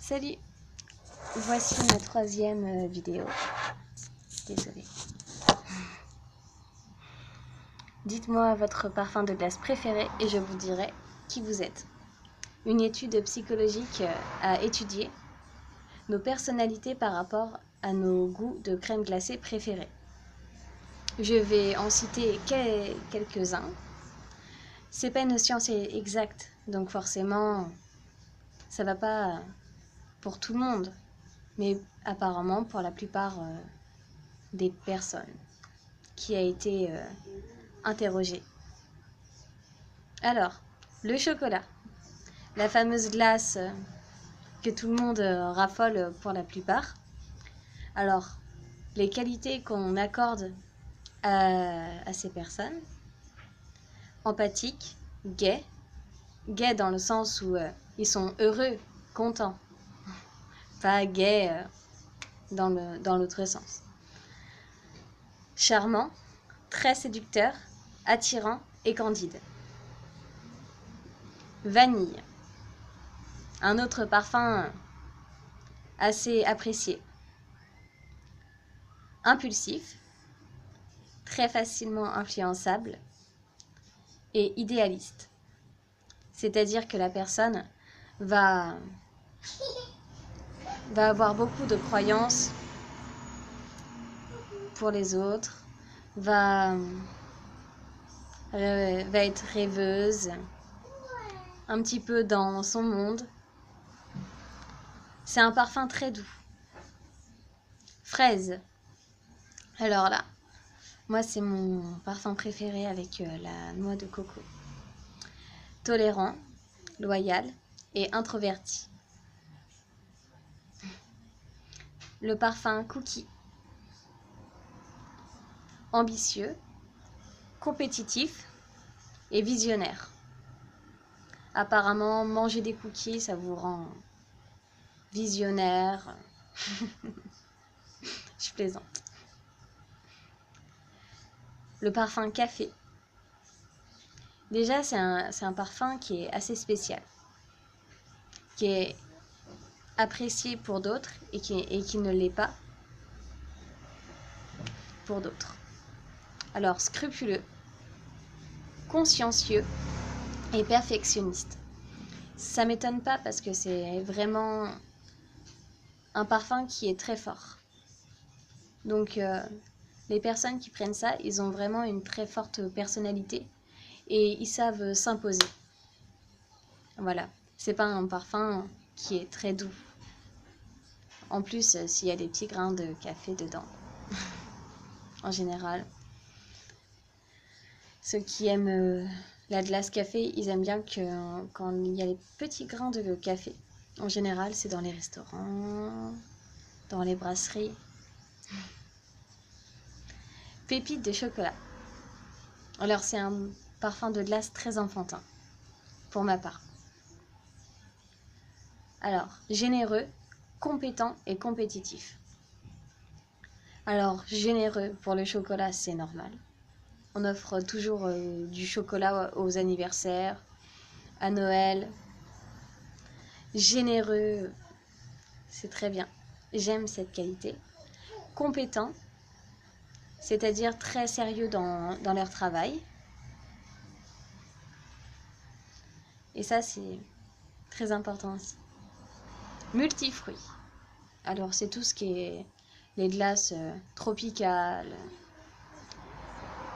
Salut, voici ma troisième vidéo. Désolée. Dites-moi votre parfum de glace préféré et je vous dirai qui vous êtes. Une étude psychologique a étudié nos personnalités par rapport à nos goûts de crème glacée préférés. Je vais en citer quelques-uns. C'est pas une science exacte, donc forcément, ça va pas pour tout le monde, mais apparemment pour la plupart des personnes qui a été interrogée. Alors, le chocolat, la fameuse glace que tout le monde raffole pour la plupart. Alors, les qualités qu'on accorde à ces personnes: empathique, gai dans le sens où ils sont heureux, contents, pas gai dans l'autre sens. Charmant, très séducteur, attirant et candide. Vanille, un autre parfum assez apprécié. Impulsif, très facilement influençable et idéaliste. C'est-à-dire que la personne va avoir beaucoup de croyances pour les autres, va être rêveuse, un petit peu dans son monde. C'est un parfum très doux. Fraise. Alors là, moi c'est mon parfum préféré avec la noix de coco. Tolérant, loyal et introverti. Le parfum cookie. Ambitieux, compétitif et visionnaire. Apparemment, manger des cookies, ça vous rend visionnaire. Je plaisante. Le parfum café. Déjà, c'est un parfum qui est assez spécial, qui est apprécié pour d'autres et qui ne l'est pas pour d'autres. Alors, scrupuleux, consciencieux et perfectionniste. Ça m'étonne pas parce que c'est vraiment un parfum qui est très fort. Donc, les personnes qui prennent ça, ils ont vraiment une très forte personnalité et ils savent s'imposer. Voilà, c'est pas un parfum qui est très doux. En plus, s'il y a des petits grains de café dedans, en général, ceux qui aiment la glace café, ils aiment bien que quand il y a les petits grains de café. En général, c'est dans les restaurants, dans les brasseries. Pépites de chocolat. Alors, c'est un parfum de glace très enfantin, pour ma part. Alors, généreux, compétent et compétitif. Alors, généreux pour le chocolat, c'est normal. On offre toujours du chocolat aux anniversaires, à Noël. Généreux, c'est très bien. J'aime cette qualité. Compétent, c'est-à-dire très sérieux dans leur travail. Et ça, c'est très important aussi. Multifruits. Alors, c'est tout ce qui est les glaces tropicales,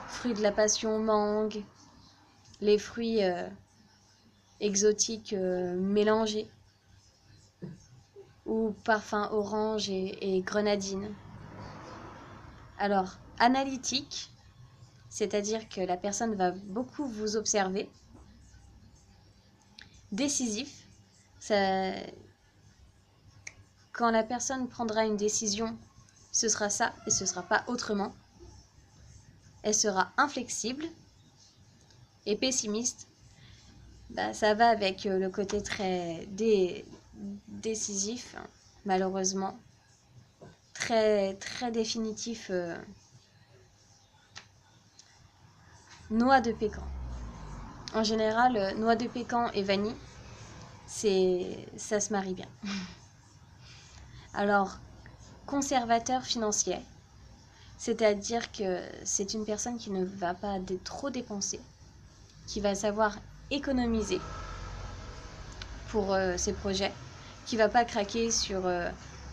fruits de la passion, mangue, les fruits exotiques mélangés, ou parfum orange et grenadine. Alors, analytique, c'est-à-dire que la personne va beaucoup vous observer. Décisif, quand la personne prendra une décision, ce sera ça et ce ne sera pas autrement. Elle sera inflexible. Et pessimiste, ça va avec le côté très décisif, malheureusement. Très, très définitif. Noix de pécan. En général, noix de pécan et vanille, ça se marie bien. Alors, conservateur financier, c'est-à-dire que c'est une personne qui ne va pas trop dépenser, qui va savoir économiser pour ses projets, qui va pas craquer sur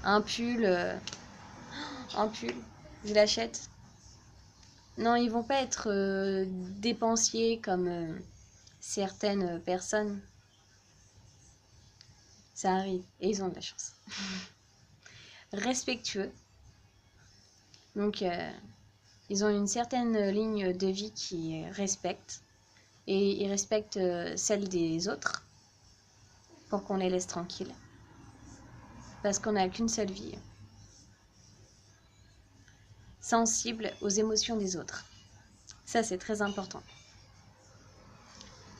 un pull, je l'achète. Non, ils vont pas être dépensiers comme certaines personnes. Ça arrive et ils ont de la chance. Respectueux. Donc, ils ont une certaine ligne de vie qu'ils respectent. Et ils respectent celle des autres pour qu'on les laisse tranquilles. Parce qu'on n'a qu'une seule vie. Sensible aux émotions des autres. Ça, c'est très important.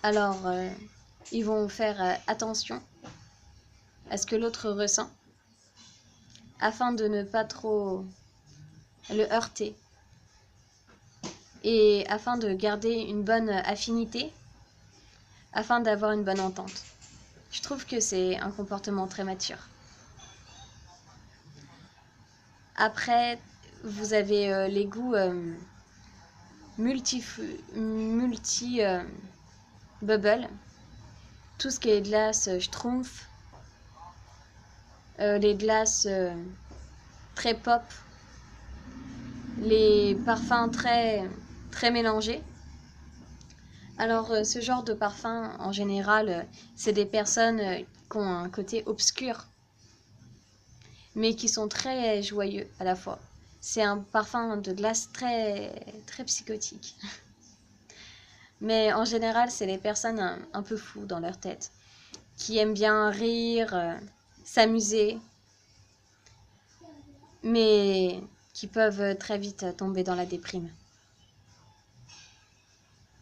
Alors, ils vont faire attention à ce que l'autre ressent afin de ne pas trop le heurter et afin de garder une bonne affinité, afin d'avoir une bonne entente. Je trouve que c'est un comportement très mature. Après, vous avez les goûts bubble, tout ce qui est glace schtroumpf, les glaces très pop, les parfums très mélangés. Alors ce genre de parfum en général, c'est des personnes qui ont un côté obscur, mais qui sont très joyeux à la fois. C'est un parfum de glace très psychotique. Mais en général, c'est les personnes un peu fous dans leur tête, qui aiment bien rire, s'amuser, mais qui peuvent très vite tomber dans la déprime.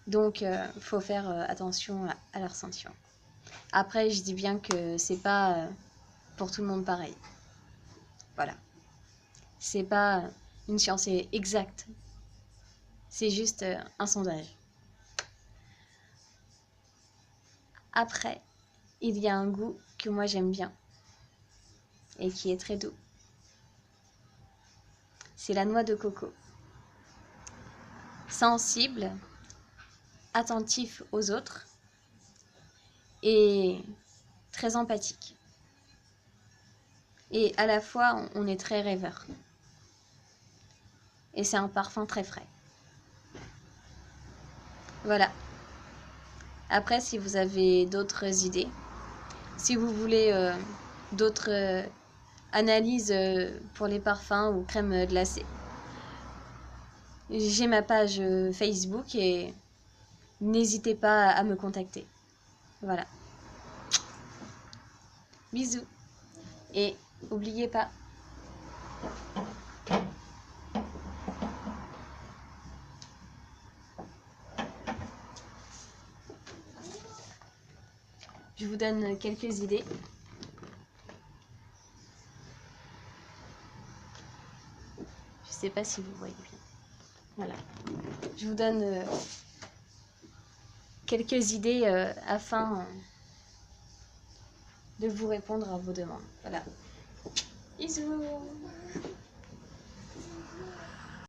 Donc, faut faire attention à leurs sentiments. Après, je dis bien que c'est pas pour tout le monde pareil. Voilà. C'est pas une science exacte. C'est juste un sondage. Après, il y a un goût que moi j'aime bien et qui est très doux. C'est la noix de coco. Sensible, attentif aux autres et très empathique. Et à la fois, on est très rêveur. Et c'est un parfum très frais. Voilà. Après, si vous avez d'autres idées, si vous voulez d'autres analyses pour les parfums ou crèmes glacées, j'ai ma page Facebook et n'hésitez pas à me contacter. Voilà. Bisous. Et n'oubliez pas, je vous donne quelques idées. Je sais pas si vous voyez bien. Voilà. Je vous donne quelques idées afin de vous répondre à vos demandes. Voilà. Bisous.